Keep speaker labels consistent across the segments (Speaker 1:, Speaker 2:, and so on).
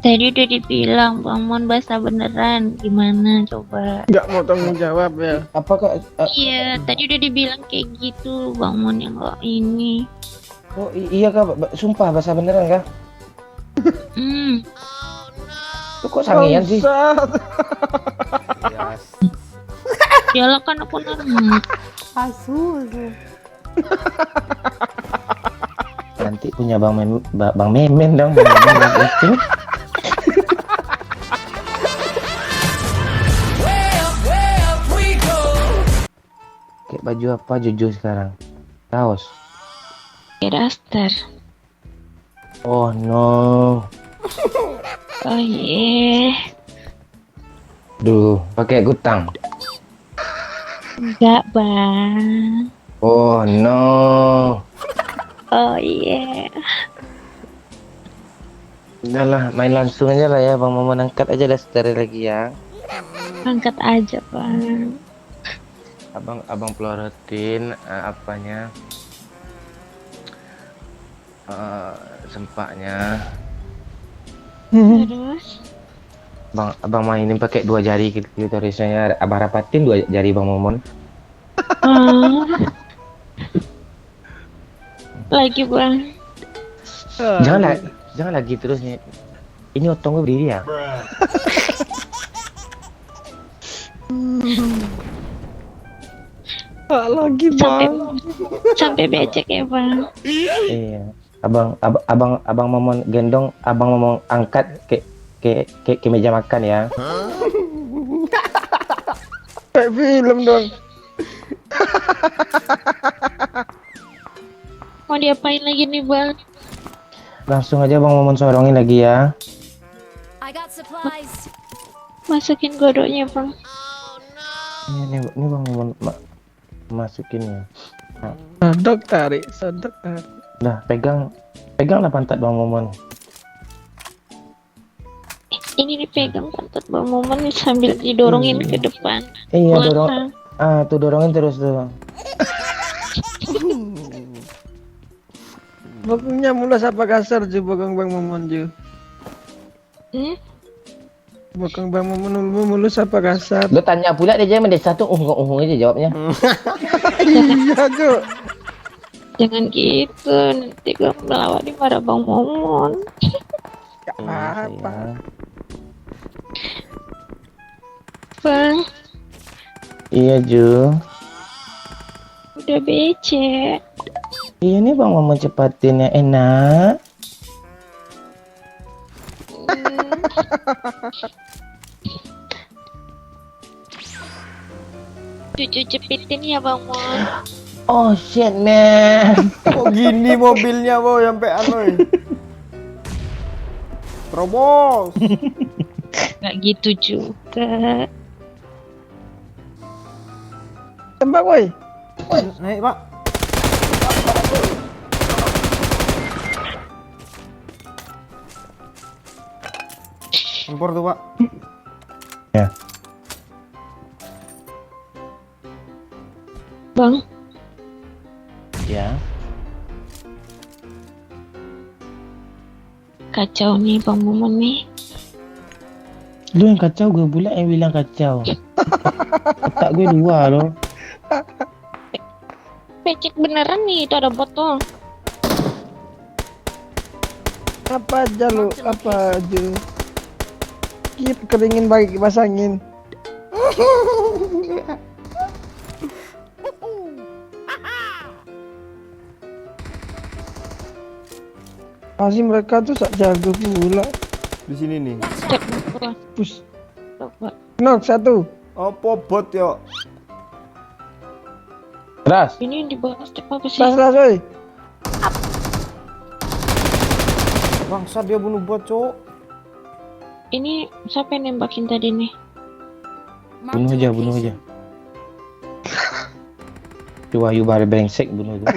Speaker 1: Tadi udah dibilang Bang Mon bahasa beneran, gimana coba?
Speaker 2: Nggak mau tanggung jawab ya.
Speaker 3: Apa kak?
Speaker 1: Iya, tadi udah dibilang kayak gitu Bang Mon yang nggak ini.
Speaker 3: Oh iya kak, sumpah bahasa beneran kak.
Speaker 1: Hmm,
Speaker 3: Lu kok sangian sih?
Speaker 2: Bangsat.
Speaker 1: Yalah kan aku normal.
Speaker 4: Asu.
Speaker 3: Nanti punya bang Memen dong, bang Memen acting. Kayak baju apa Jojo sekarang? Kaos.
Speaker 1: Kayak daster.
Speaker 3: Oh no.
Speaker 1: Oh iya.
Speaker 3: Duh, pakai gutang.
Speaker 1: Enggak Bang.
Speaker 3: Oh no.
Speaker 1: Oh iya.
Speaker 3: Udahlah, main langsung aja lah ya, Bang Maman angkat aja daster lagi ya.
Speaker 1: Angkat aja Bang.
Speaker 3: Abang pelorotin apanya? Sempaknya.
Speaker 1: Terus.
Speaker 3: Abang mainin pakai 2 jari klitorisnya. Abang rapatin 2 jari Bang Momon.
Speaker 1: Oh. Lagi Bang.
Speaker 3: Jangan lagi terus nih. Ini otong gue berdiri ya.
Speaker 2: Tak lagi bang.
Speaker 1: Sampai becek ya Bang.
Speaker 3: Iya. Abang Momon gendong, Abang Momon angkat ke meja makan ya.
Speaker 2: Kayak film dong.
Speaker 1: Mau diapain lagi nih Bang?
Speaker 3: Langsung aja Bang Momon sorongin lagi ya.
Speaker 4: I got supplies.
Speaker 1: Masukin godoknya Bang.
Speaker 3: Ini Bang Momon masukin ya.
Speaker 2: Sodok tarik.
Speaker 3: Nah, peganglah pantat Bang Momon.
Speaker 1: Ini dipegang pantat Bang Momon sambil didorongin ke depan.
Speaker 3: Iya,
Speaker 1: Belakang.
Speaker 3: tuh dorongin terus tuh.
Speaker 2: Bokongnya mulai apa kasar ju bokong bang Momon ju.
Speaker 1: Hmm?
Speaker 2: Bokong bang Momon mulus apa kasar.
Speaker 3: Lo tanya pula dia jangan desa tuh aja jawabnya.
Speaker 2: Iya ju.
Speaker 1: Jangan gitu, nanti gue melawan marah Bang Momon.
Speaker 2: Gak apa-apa.
Speaker 1: Bang,
Speaker 3: Iya Ju.
Speaker 1: udah becek.
Speaker 3: Iya nih Bang Momon cepatin ya, enak.
Speaker 1: Cucu cepitin ya Bang Mon.
Speaker 3: Oh shit man.
Speaker 2: Kok gini mobilnya boy sampai anoy. Terobos.
Speaker 1: Gak gitu juga.
Speaker 2: Tembak boy.
Speaker 5: Naik pak. Tempur tuh pak.
Speaker 3: Ya.
Speaker 1: Bang,
Speaker 3: Ya.
Speaker 1: kacau nih Bang Momon nih.
Speaker 3: Lu yang kacau, gue pula yang bilang kacau. Otak gue 2 loh.
Speaker 1: Becek beneran nih, itu ada botol.
Speaker 2: Apa aja lu? Apa aja? Kip keringin bagi kipas angin. Pasti mereka tuh sak jago pula.
Speaker 5: Di sini nih.
Speaker 1: Cek gua.
Speaker 2: Pus.
Speaker 1: Coba.
Speaker 2: Knock 1.
Speaker 5: Apa bot yo?
Speaker 3: Keras.
Speaker 1: Ini yang dibahas apa sih?
Speaker 2: Las woy.
Speaker 5: Bangsat dia bunuh bot cok.
Speaker 1: Ini siapa yang nembakin tadi nih?
Speaker 3: Bunuh aja. Itu Wahyu Bare brengsek bunuh itu.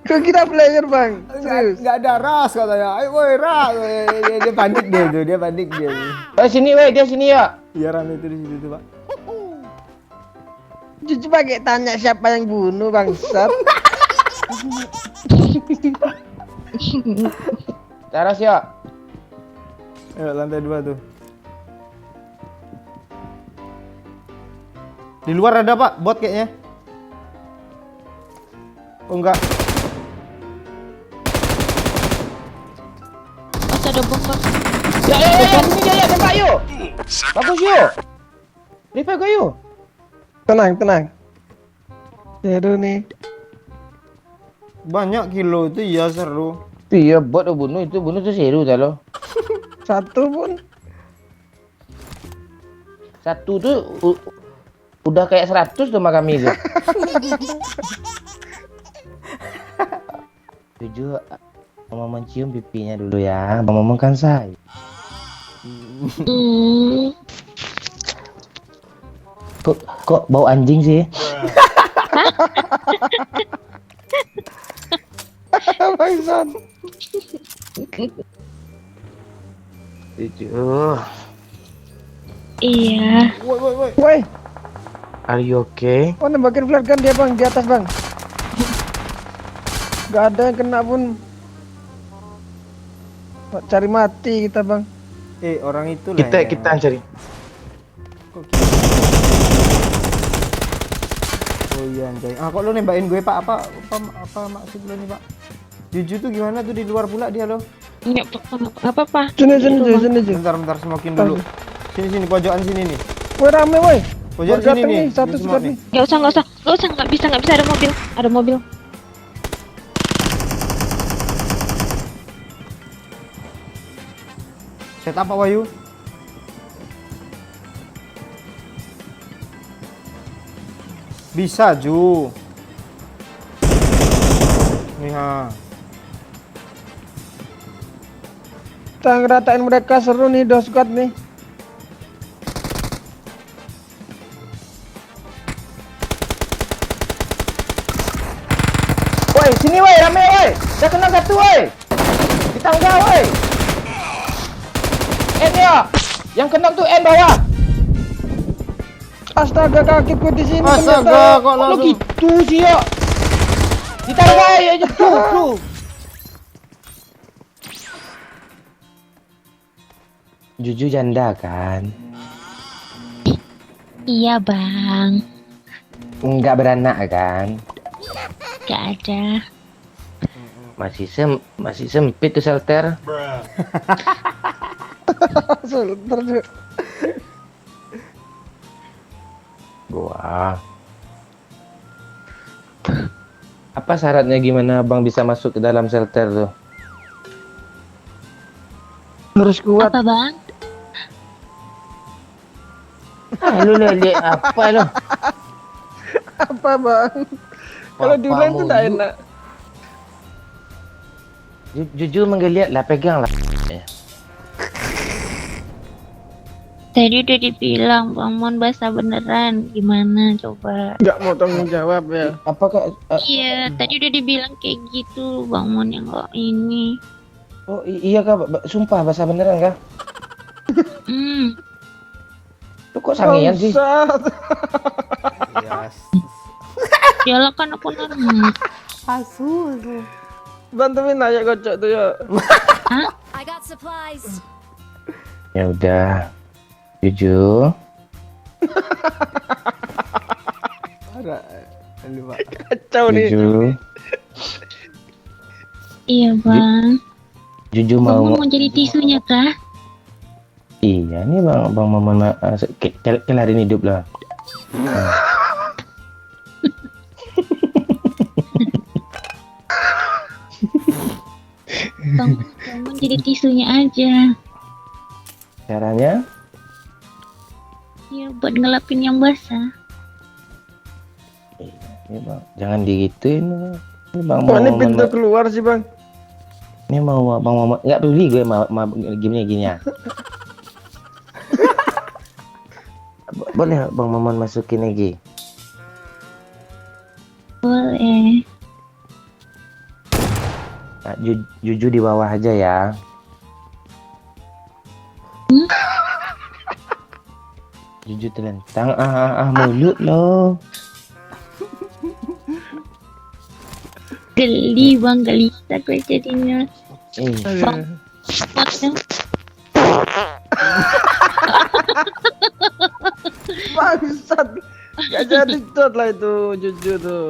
Speaker 2: Kau kira player bang? Serius?
Speaker 5: Nggak ada ras katanya. Ayo woi ras. Dia panik dia tuh. Dia panik dia.
Speaker 3: Sini weh, dia sini ya.
Speaker 5: Iya rame itu di situ tuh pak.
Speaker 2: Cuci pakai tanya siapa yang bunuh bangsat.
Speaker 3: Taras ya.
Speaker 5: Ayo lantai 2 tuh. Di luar ada Pak, bot kayaknya. Oh enggak.
Speaker 1: Masih ada bom bang.
Speaker 3: Ya, sini dia ya, tembak yuk. Bagus yuk. Revive gue yuk.
Speaker 2: Tenang, tenang. Seru nih.
Speaker 5: Banyak kilo itu ya seru.
Speaker 3: Iya, bot bunuh tuh seru dah lo.
Speaker 2: Satu pun.
Speaker 3: Satu tuh udah kayak 100 tuh sama kami itu. Jujur, Mama mencium pipinya dulu ya. Bang Momon kan say. Kok bau anjing sih?
Speaker 2: Bangsat.
Speaker 3: Jujur.
Speaker 1: Iya.
Speaker 5: Woi.
Speaker 2: Woi,
Speaker 3: Are you okay?
Speaker 2: oh nembakin flash gun dia bang, di atas bang. Gak ada yang kena pun. Cari mati kita bang.
Speaker 5: Orang itu lah.
Speaker 3: Kita cari.
Speaker 5: Kok kita? Oh iya anjay. Kok lo nembakin gue Pak? Apa maksud lo nih Pak? Juju tuh gimana tuh di luar pula dia lo?
Speaker 1: Enggak apa-apa.
Speaker 2: Sini Ju.
Speaker 5: Bentar smokin dulu. Sini pojokan sini nih.
Speaker 2: Woi rame woi.
Speaker 5: Pojok
Speaker 2: Baru
Speaker 5: sini
Speaker 2: dateng
Speaker 5: nih.
Speaker 2: Satu
Speaker 5: Ini semua
Speaker 2: squad nih.
Speaker 1: Enggak usah, enggak bisa ada mobil. Ada mobil.
Speaker 5: Set apa Wahyu? Bisa Ju. Nih ha.
Speaker 2: Kita ngeratain mereka seru nih 2 squad nih.
Speaker 3: Woi, sini woi, rame woi. Dah kena satu woi. Kita enggak woi. N ya. Yang kena tuh N bawah.
Speaker 2: Astaga kakiku di sini
Speaker 5: Astaga, kok
Speaker 3: Lo
Speaker 5: langsung.
Speaker 3: gitu sih ya. Ditanggai aja tuh. Juju janda kan?
Speaker 1: Iya bang.
Speaker 3: Enggak beranak kan?
Speaker 1: Enggak ada.
Speaker 3: Masih sempit tuh shelter.
Speaker 2: Sebentar Ju.
Speaker 3: Wah. Apa syaratnya gimana Bang bisa masuk ke dalam shelter tuh?
Speaker 2: Harus kuat.
Speaker 1: Apa bang?
Speaker 3: Ah, lu lihat apa lu?
Speaker 2: Apa bang? Kalau diulang tuh tidak enak.
Speaker 3: Jujur menggeliat lah, pegang lah.
Speaker 1: Tadi udah dibilang Bang Mon basah beneran. Gimana coba?
Speaker 2: Nggak mau tanggung jawab ya.
Speaker 3: Apakah?
Speaker 1: Iya, tadi udah dibilang kayak gitu Bang Mon yang nggak ini.
Speaker 3: Oh iya kak, sumpah bahasa beneran kak. Lu kok sangian sih?
Speaker 2: Bangsat.
Speaker 5: Yes.
Speaker 1: Yalah kan aku normal.
Speaker 4: Asus.
Speaker 2: Bantuin aja kocok tuh ya.
Speaker 4: I got supplies.
Speaker 3: Ya udah, jujur.
Speaker 5: Parah. Lu Pak.
Speaker 2: Kacau nih.
Speaker 3: Jujur.
Speaker 1: Iya bang.
Speaker 3: Jujur
Speaker 1: Bang Mon
Speaker 3: mau.
Speaker 1: mau jadi tisunya kah?
Speaker 3: Iya nih bang mama kelarin hidup lah.
Speaker 1: Bang Mon jadi tisunya aja.
Speaker 3: Caranya?
Speaker 1: Iya buat ngelapin yang basah.
Speaker 3: Ini bang, jangan digituin. Ini bang
Speaker 2: Kok ini pintu keluar sih bang?
Speaker 3: Ini mau bang mama nggak peduli gue mau gini ya. Boleh bang Maman masukin lagi?
Speaker 1: Boleh.
Speaker 3: Nah, jujur di bawah aja ya. Jujur telentang mulut lo.
Speaker 1: Geli bang, gelisah gue jadinya.
Speaker 2: Aduh.
Speaker 1: Spotnya.
Speaker 2: Bangsat. Gak jadi tot lah itu jujur tuh.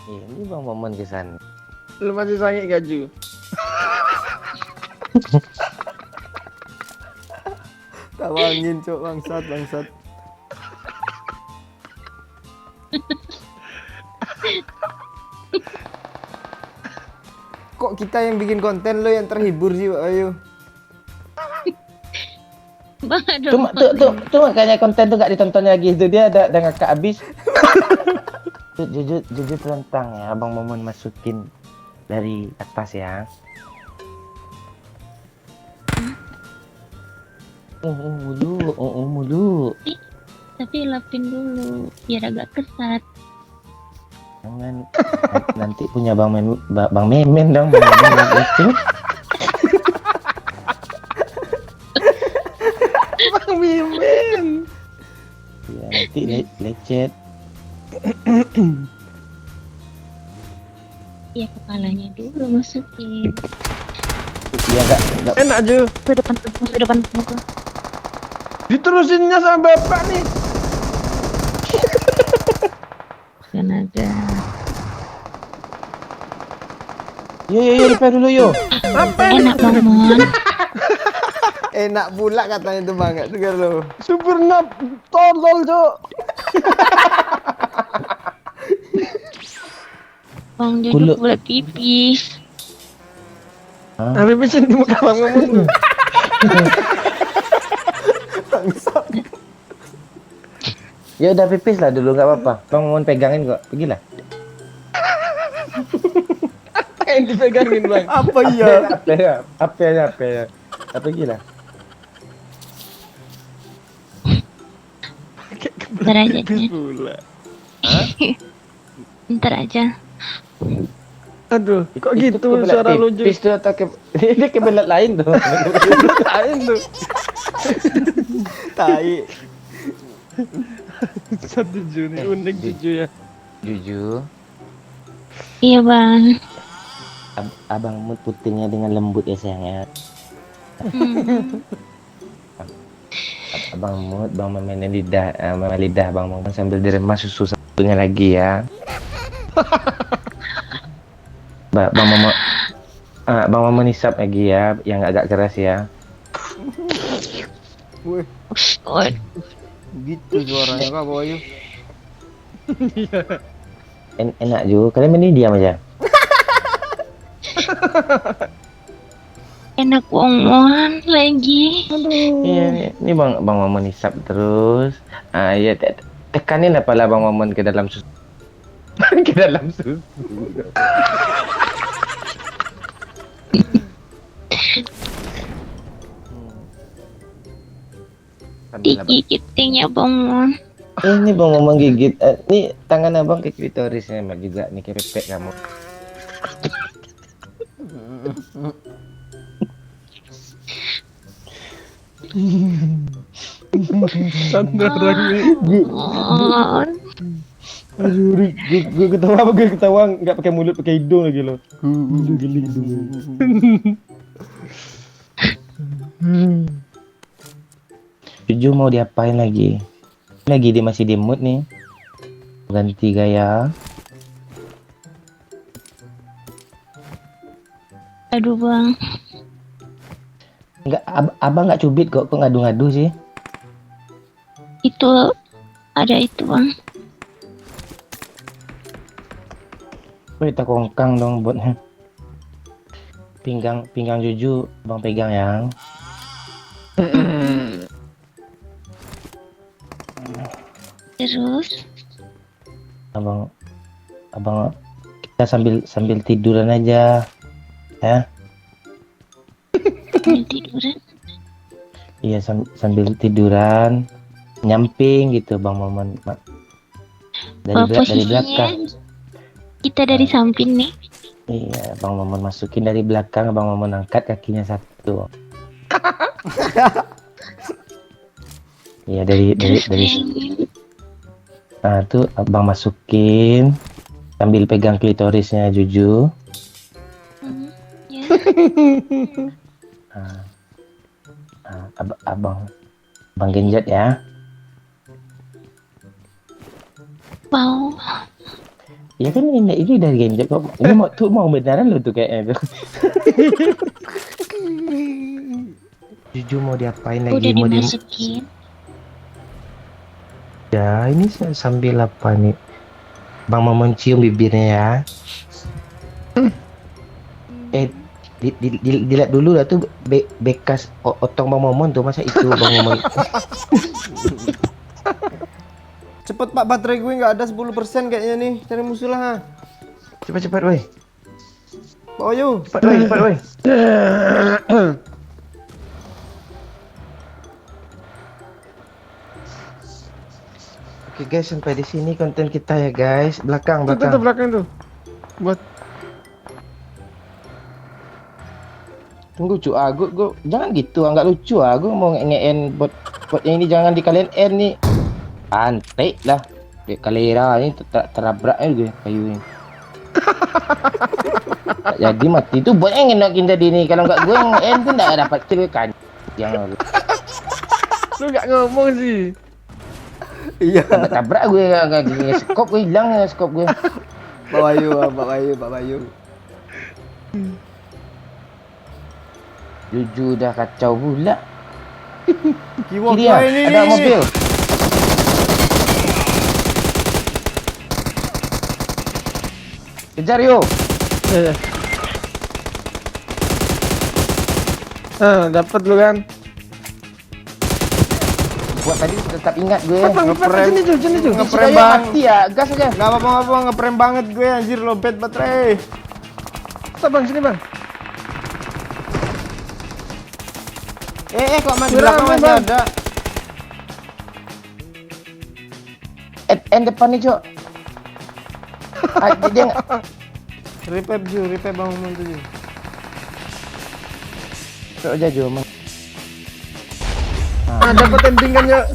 Speaker 3: Ini Bang Momon kesan.
Speaker 2: Lu masih sange gak Ju?
Speaker 5: Tawangin cok, bangsat. Kok kita yang bikin konten lo yang terhibur sih, Pak Ayu?
Speaker 1: Bang ada
Speaker 3: Tuh makanya konten tuh gak ditonton lagi itu dia ada ngakak habis. Jujur tentang ya Abang Momon masukin dari atas ya. Mulu.
Speaker 1: tapi lapin dulu biar agak kesat.
Speaker 3: Jangan nanti punya Bang Memen dong. Bang Memen itu.
Speaker 2: Bang Mimin.
Speaker 3: Ya nanti lecet.
Speaker 1: Ya kepalanya dulu masukin.
Speaker 3: Ya enggak
Speaker 2: Enak Ju.
Speaker 1: Ke depan muka.
Speaker 2: Diterusinnya sama bapak nih.
Speaker 1: Kan ada.
Speaker 3: Yo repair dulu yo.
Speaker 1: Enak banget.
Speaker 5: Enak pula katanya tuh banget tuh lo.
Speaker 2: Super nap tolol Cok.
Speaker 1: Bang
Speaker 3: Kulo.
Speaker 1: Jojo boleh pipis.
Speaker 2: Tapi pesen di muka Bang Momon.
Speaker 5: Bangsat.
Speaker 3: Ya udah pipis lah dulu nggak apa-apa. Bang Momon pegangin kok. Pergilah.
Speaker 2: Yang dipegangin Bang.
Speaker 5: Apa iya?
Speaker 3: Apa ya? Pergilah.
Speaker 1: Ntar aja Jen.
Speaker 2: Pula.
Speaker 1: Ntar aja.
Speaker 2: Aduh, kok
Speaker 3: Itu
Speaker 2: gitu
Speaker 3: kebelet
Speaker 2: suara lu Ju?
Speaker 3: pipis tuh atau ini kebelet lain tuh.
Speaker 2: Lain tuh.
Speaker 5: Tai.
Speaker 2: Satu Ju nih, unik Ju ya.
Speaker 3: Jujur,
Speaker 1: Iya bang.
Speaker 3: abang mood putingnya dengan lembut ya sayangnya. Abang mood, bang memainin lidah, lidah bang Momon sambil diremas susu satunya lagi ya. Bang Momon hisap lagi ya, yang agak keras ya.
Speaker 5: Wih,
Speaker 1: Oh,
Speaker 5: gitu suaranya Kak Pak Ayu.
Speaker 3: Enak juga, kalian ini diam aja.
Speaker 1: enak banget lagi.
Speaker 3: Iya, ini bang Momon hisap terus. Ya tekanin apalah bang Momon ke dalam susu. Ke dalam susu.
Speaker 1: Digigitin ya bang Mon.
Speaker 3: Ini bang Momon gigit. Nih tangan abang ke klitorisnya Mbak juga nih ke pepek kamu.
Speaker 2: Sandaran nih.
Speaker 1: Oh,
Speaker 3: Aduh, gue ketawa nggak pakai mulut pakai hidung lagi lo. Geli hidung. Jujur mau diapain lagi? Lagi dia masih di mood nih. Ganti gaya.
Speaker 1: aduh bang.
Speaker 3: Enggak, abang nggak cubit kok ngadu-ngadu sih.
Speaker 1: Itu ada itu bang.
Speaker 3: Kita kongkang dong buatnya. Pinggang Juju bang pegang yang.
Speaker 1: Terus
Speaker 3: Abang kita sambil tiduran aja. Ya.
Speaker 1: sambil tiduran.
Speaker 3: Iya sambil tiduran nyamping gitu Bang Momon dari
Speaker 1: Posisinya
Speaker 3: belakang.
Speaker 1: kita dari samping nih.
Speaker 3: Iya Bang Momon masukin dari belakang, Bang Momon angkat kakinya satu. Iya dari nah tuh abang masukin sambil pegang klitorisnya Juju. Abang genjot ya.
Speaker 1: Mau.
Speaker 3: Ya kan ini dari genjot kok. Ini mau beneran lo tuh kayaknya tuh. Jujur mau diapain lagi?
Speaker 1: Udah
Speaker 3: Mau
Speaker 1: dimasukin.
Speaker 3: Ya ini sambil apa nih? Bang mau mencium bibirnya ya. Dilihat dulu lah tuh bekas otong Bang Momon tuh, masa itu Bang Momon.
Speaker 5: Cepet Pak, baterai gue nggak ada 10% kayaknya nih. Cari musuh lah.
Speaker 3: Cepat woi.
Speaker 5: Pak Wayu.
Speaker 3: Cepat woi. Oke guys, sampai di sini konten kita ya guys. Belakang.
Speaker 2: Tuh belakang tuh. Buat
Speaker 3: Tunggu cu, gue jangan gitu, nggak lucu gue mau nge-end bot yang ini, jangan di kalian end nih. Antek lah. Dek kalera ini terabrak gue kayu ini. Tak jadi mati tuh bot yang ngenakin tadi nih. Kalau nggak gue nge-end tuh nggak dapat kill kan. Yang
Speaker 2: lu nggak ngomong sih.
Speaker 5: Iya.
Speaker 3: tabrak gue nggak gini, skop gue hilang ya skop gue.
Speaker 5: Pak Wayu.
Speaker 3: Jujur dah kacau pula.
Speaker 5: Kiwak
Speaker 3: Kiri ya,
Speaker 5: ini.
Speaker 3: ada mobil. Kejar yuk.
Speaker 2: Ya. Dapat lu kan.
Speaker 3: Buat tadi tetap ingat gue.
Speaker 5: Ngeprem.
Speaker 2: Sini tuh.
Speaker 5: Ngeprem
Speaker 3: Sudah
Speaker 5: bang.
Speaker 3: mati ya, gas aja.
Speaker 5: Nggak apa-apa, ngeprem banget gue anjir, lobet baterai.
Speaker 2: Stop bang, sini bang.
Speaker 5: Kok masih
Speaker 2: Berapa,
Speaker 5: belakang masih
Speaker 2: Bang?
Speaker 5: ada.
Speaker 3: End depan nih, Cok. Dia nggak.
Speaker 5: Revive Bang Momon tuh.
Speaker 3: Cok aja, Jo.
Speaker 2: Dapat ending kan ya.